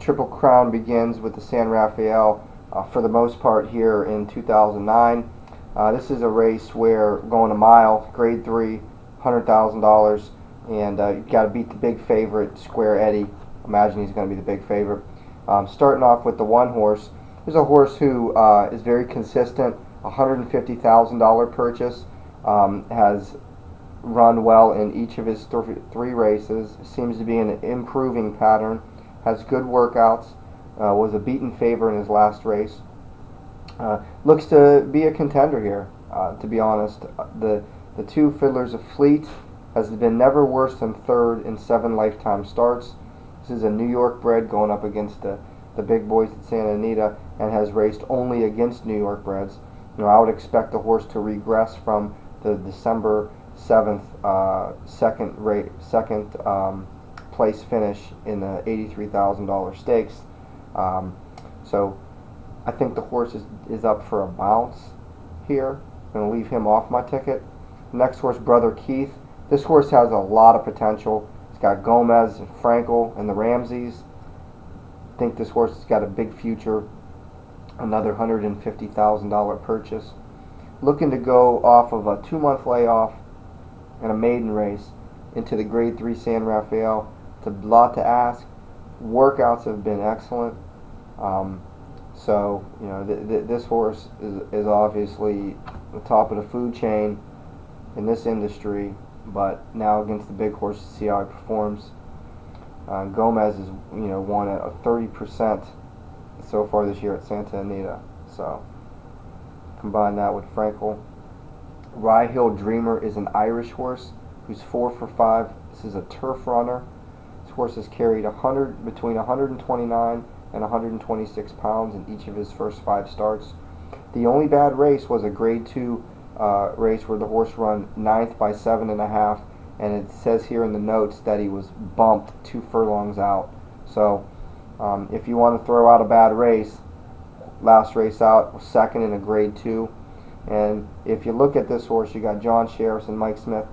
Triple Crown begins with the San Rafael for the most part here in 2009. This is a race where going a mile, grade 3, $100,000, and you've got to beat the big favorite, Square Eddie. Imagine he's going to be the big favorite. Starting off with the one horse. There's a horse who is very consistent, $150,000 purchase, has run well in each of his three races, seems to be in an improving pattern, has good workouts, was a beaten favorite in his last race. Looks to be a contender here, to be honest. The two Fiddlers of Fleet has been never worse than third in 7 lifetime starts. This is a New York bred going up against the big boys at Santa Anita, and has raced only against New York breds. I would expect the horse to regress from the December 7th second place finish in the $83,000 stakes. So I think the horse is up for a bounce here. I'm going to leave him off my ticket. Next horse, Brother Keith. This horse has a lot of potential. It's got Gomez and Frankel and the Ramseys. I think this horse has got a big future. Another $150,000 purchase. Looking to go off of a 2-month layoff and a maiden race into the grade 3 San Rafael. It's a lot to ask. Workouts have been excellent. So this horse is obviously the top of the food chain in this industry, but now against the big horses, see how he performs. Gomez is won at 30% so far this year at Santa Anita. So combine that with Frankel. Raphael Giii is an Irish horse who's 4 for 5. This is a turf runner. This horse has carried between 129 and 126 pounds in each of his first 5 starts. The only bad race was a grade 2 race where the horse run 9th by 7.5, and it says here in the notes that he was bumped 2 furlongs out. So if you want to throw out a bad race, last race out was 2nd in a grade 2. And if you look at this horse, you got John Sheriffs and Mike Smith.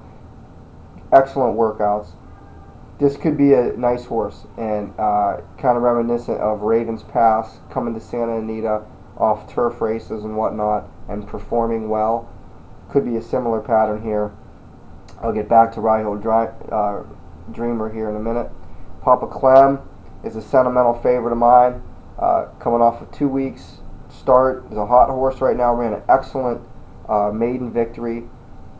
Excellent workouts. This could be a nice horse, and kind of reminiscent of Raven's Pass, coming to Santa Anita off turf races and whatnot and performing well. Could be a similar pattern here. I'll get back to Raphael Giii here in a minute. Papa Clem is a sentimental favorite of mine, coming off of 2 weeks start. Is a hot horse right now. Ran an excellent maiden victory.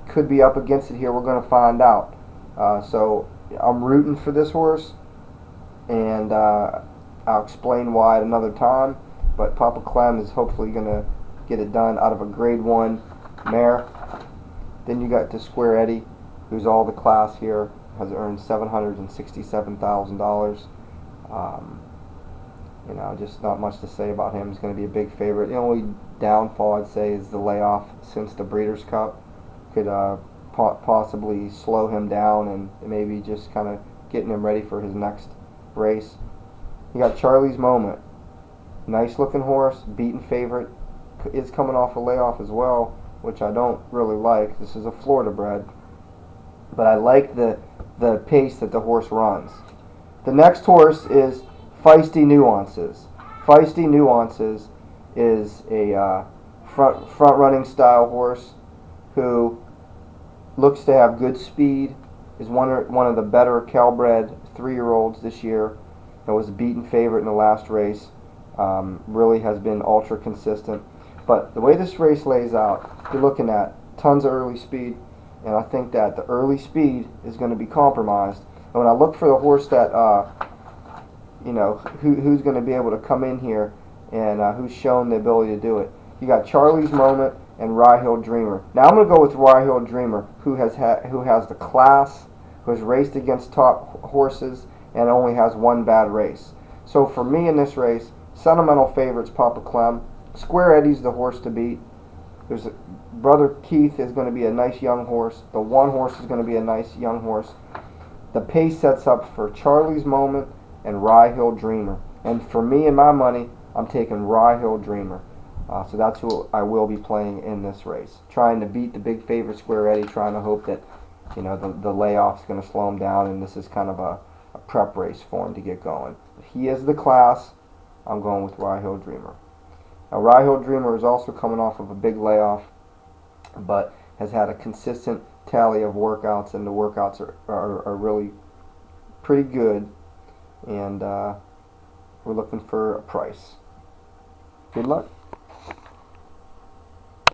Could be up against it here. We're going to find out. So I'm rooting for this horse, and I'll explain why at another time. But Papa Clem is hopefully going to get it done out of a grade 1 mare. Then you got the Square Eddie, who's all the class here, has earned $767,000. Just not much to say about him. He's going to be a big favorite. The only downfall I'd say is the layoff since the Breeders' Cup. Could possibly slow him down and maybe just kind of getting him ready for his next race. You got Charlie's Moment. Nice looking horse, beaten favorite. Is coming off a layoff as well, which I don't really like. This is a Florida bred, but I like the pace that the horse runs. The next horse is Feisty Nuances. Feisty Nuances is a front running style horse who looks to have good speed. Is one of the better Calbred 3-year-olds this year. And was a beaten favorite in the last race. Really has been ultra consistent. But the way this race lays out, you're looking at tons of early speed, and I think that the early speed is going to be compromised. And when I look for the horse that who's going to be able to come in here and who's shown the ability to do it, you got Charlie's Moment and Raphael Giii. Now I'm going to go with Raphael Giii, who has the class, who has raced against top horses and only has 1 bad race. So for me in this race, sentimental favorites Papa Clem. Square Eddie's the horse to beat. Brother Keith is going to be a nice young horse. The one horse is going to be a nice young horse. The pace sets up for Charlie's Moment and Raphael Giii. And for me and my money, I'm taking Raphael Giii. So that's who I will be playing in this race. Trying to beat the big favorite Square Eddie, trying to hope that the layoff's going to slow him down, and this is kind of a prep race for him to get going. If he is the class, I'm going with Raphael Giii. Now, Raphael Giii is also coming off of a big layoff, but has had a consistent tally of workouts, and the workouts are really pretty good, and we're looking for a price. Good luck.